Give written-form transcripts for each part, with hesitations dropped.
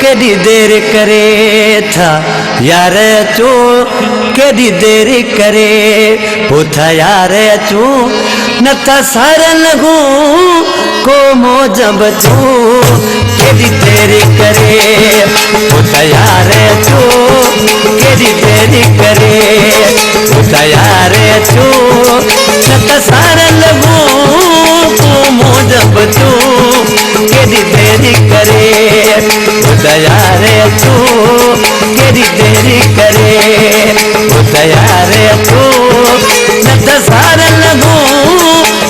केडी देर करे था यार अचो केडी देर करे पुथा यार अचो न था सार लगू को मौज बचो केडी देर करे पुथा यार अचो केडी देर करे पुथा यार अचो न था सार लगू को मौज बचो केडी देर करे पुथा यार अचो केडी देर करे पुथा यार अचो न था सार लगू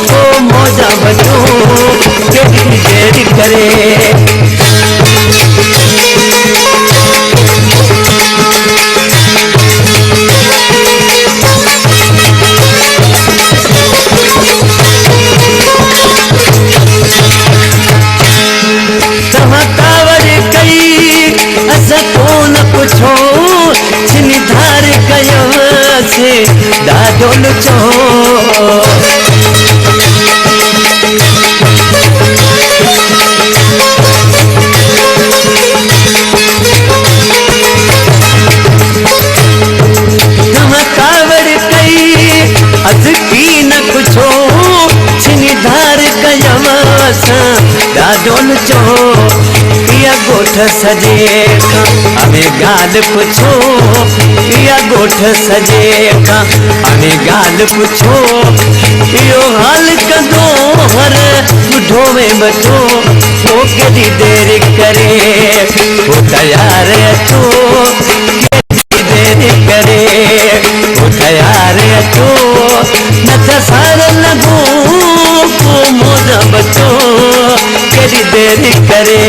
को मौज बचो केडी देर करे धार कयो से ॾाढो लुचो कावड़ कई अज की न कुछो छिनी धार कयो से ॾाढो लुचो या गोठ सजे हमें गाल पुछो या गोठ सजे हमें गाल पुछो यो हाल कदो हर बुढ़ो में बचो वो केडी देर करे वो तैयार अचो केडी देर करे वो तैयार अचो न त सार लगू को मौज बचो केडी देर करे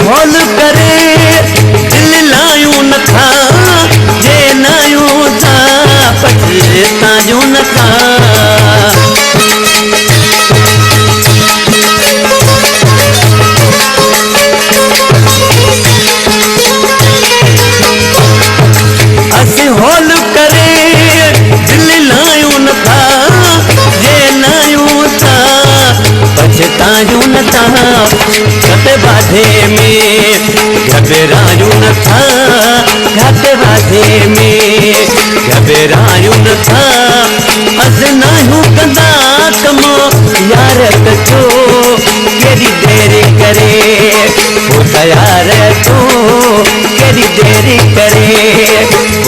हॉल करे दिल लायूं न था जे नायूं था पछता जो न था हॉल करे दिल लायूं न था जे नायूं था पछता जो न था घट बाधे में घबरायूं न था घट बाधे में घबरायूं न था अज नायूं कंदा कम यार कचो केडी देर करे वो तैयार अचो केडी देर करे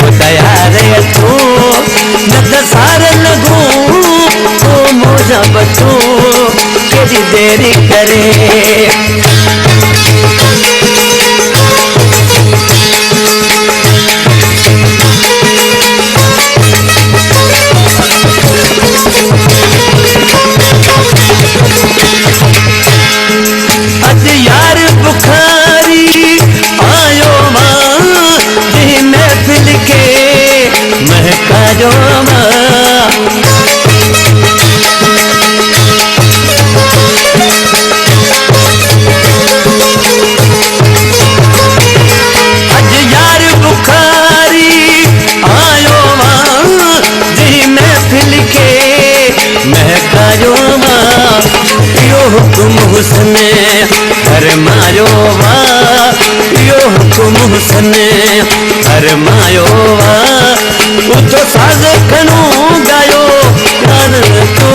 वो तैयार अचो न त सार लगू को मौज बचो केडी देर करे अज यार बुखारी आयो मां जी महफिल के महका जो अज यार बुखारी आयो मां जी महफिल के महका जो यो हुक्म हुसन फरमायो वा यो हुक्म हुसन फरमायो वा उतो साज खणो गायो कान तो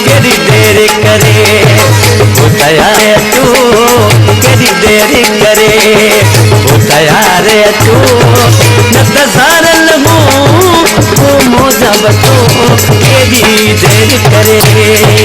केडी देर करे वो तैयार अचो केडी देर करे वो तैयार अचो न त सार लगू वो मौज बचो केडी देर करे